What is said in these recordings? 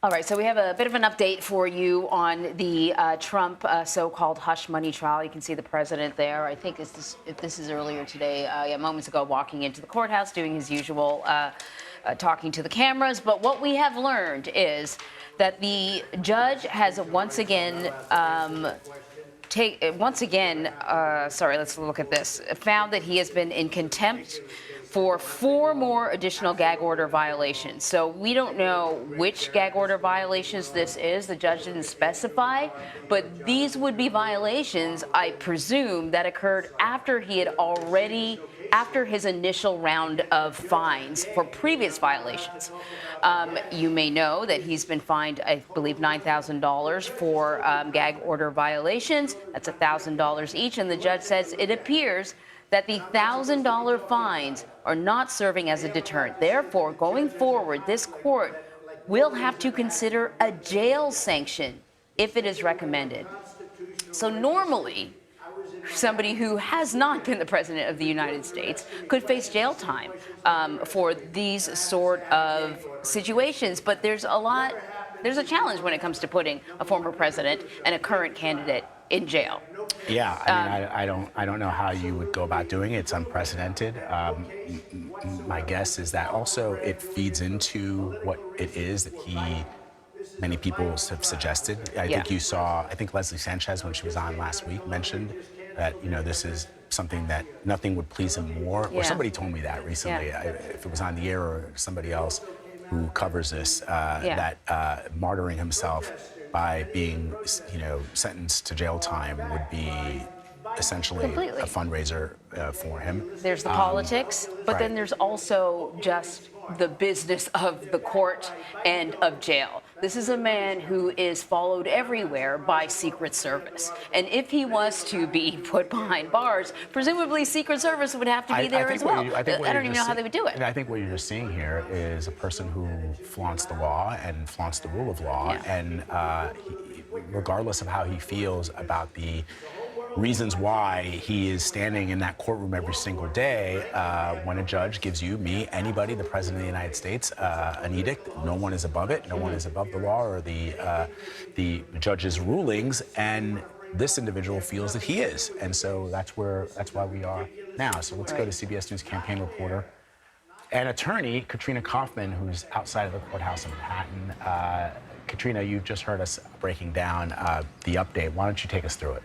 All right, so we have a bit of an update for you on the Trump so-called hush money trial. You can see the president there. I think if this is earlier today, moments ago, walking into the courthouse, doing his usual talking to the cameras. But what we have learned is that the judge has once again let's look at this, found that he has been in contempt for 4 more additional gag order violations. So we don't know which gag order violations this is. The judge didn't specify, but these would be violations, I presume, that occurred after after his initial round of fines for previous violations. You may know that he's been fined, I believe, $9,000 for gag order violations. That's $1,000 each, and the judge says it appears that the $1,000 fines are not serving as a deterrent. Therefore, going forward, this court will have to consider a jail sanction if it is recommended. So normally, somebody who has not been the president of the United States could face jail time for these sort of situations. But there's a challenge when it comes to putting a former president and a current candidate in jail. Yeah, I mean, I don't know how you would go about doing it. It's unprecedented. My guess is that also it feeds into what it is that many people have suggested. I think Leslie Sanchez, when she was on last week, mentioned that, this is something that nothing would please him more. Or somebody told me that recently, if it was on the air or somebody else who covers this, that martyring himself by being, sentenced to jail time would be essentially a fundraiser for him. There's the politics, but then there's also just the business of the court and of jail. This is a man who is followed everywhere by Secret Service. And if he was to be put behind bars, presumably Secret Service would have to be there as well. I don't even know how they would do it. And I think what you're just seeing here is a person who flaunts the law and flaunts the rule of law. And regardless of how he feels about the reasons why he is standing in that courtroom every single day, when a judge gives you, me, anybody, the president of the United States, an edict, no one is above it, no one is above the law or the judge's rulings, and this individual feels that he is, and so that's why we are now. So let's go to CBS News campaign reporter and attorney Katrina Kaufman, who's outside of the courthouse in Manhattan. Katrina, you just heard us breaking down the update. Why don't you take us through it?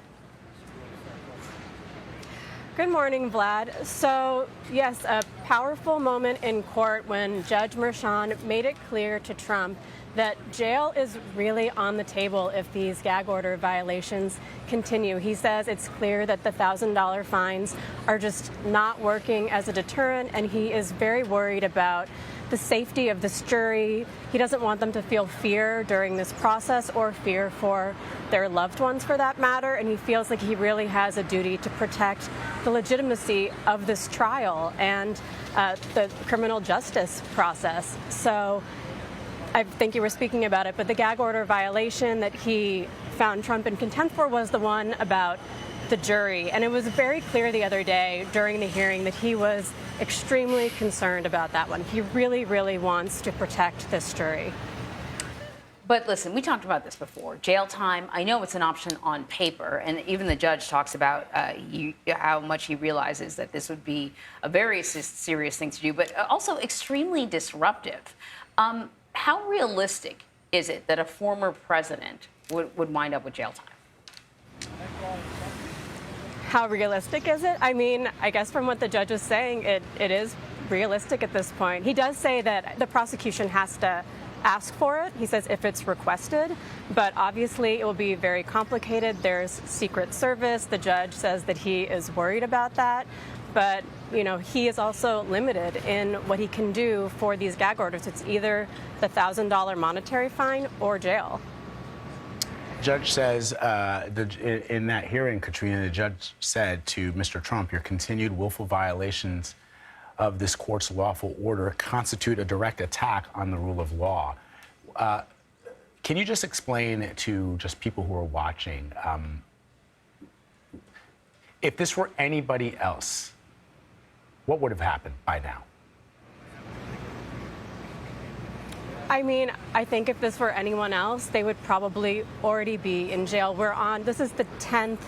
Good morning, Vlad. So, yes, a powerful moment in court when Judge Merchan made it clear to Trump that jail is really on the table if these gag order violations continue. He says it's clear that the $1,000 fines are just not working as a deterrent, and he is very worried about the safety of this jury. He doesn't want them to feel fear during this process or fear for their loved ones, for that matter, and he feels like he really has a duty to protect the legitimacy of this trial and the criminal justice process. So I think you were speaking about it, but the gag order violation that he found Trump in contempt for was the one about the jury. And it was very clear the other day during the hearing that he was extremely concerned about that one. He really, really wants to protect this jury. But listen, we talked about this before. Jail time, I know it's an option on paper, and even the judge talks about how much he realizes that this would be a very serious thing to do, but also extremely disruptive. How realistic is it that a former president would wind up with jail time? How realistic is it? I mean, I guess from what the judge is saying, it is realistic at this point. He does say that the prosecution has to ask for it. He says if it's requested, but obviously it will be very complicated. There's Secret Service. The judge says that he is worried about that. But, he is also limited in what he can do for these gag orders. It's either the $1,000 monetary fine or jail. Judge says in that hearing, Katrina, the judge said to Mr. Trump, your continued willful violations of this court's lawful order constitute a direct attack on the rule of law. Can you just explain to just people who are watching, if this were anybody else, what would have happened by now? I mean, I think if this were anyone else, they would probably already be in jail. This is the 10th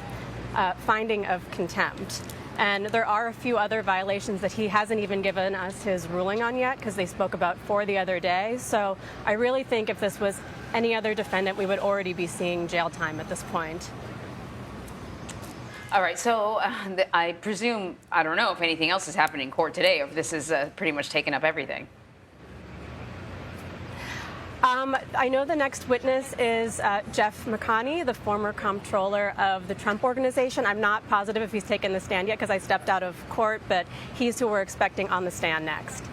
finding of contempt. And there are a few other violations that he hasn't even given us his ruling on yet, because they spoke about 4 the other day. So I really think if this was any other defendant, we would already be seeing jail time at this point. All right, so I presume, I don't know if anything else has happened in court today, or if this has pretty much taken up everything. I know the next witness is Jeff McConney, the former comptroller of the Trump Organization. I'm not positive if he's taken the stand yet because I stepped out of court, but he's who we're expecting on the stand next.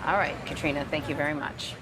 All right, Katrina, thank you very much.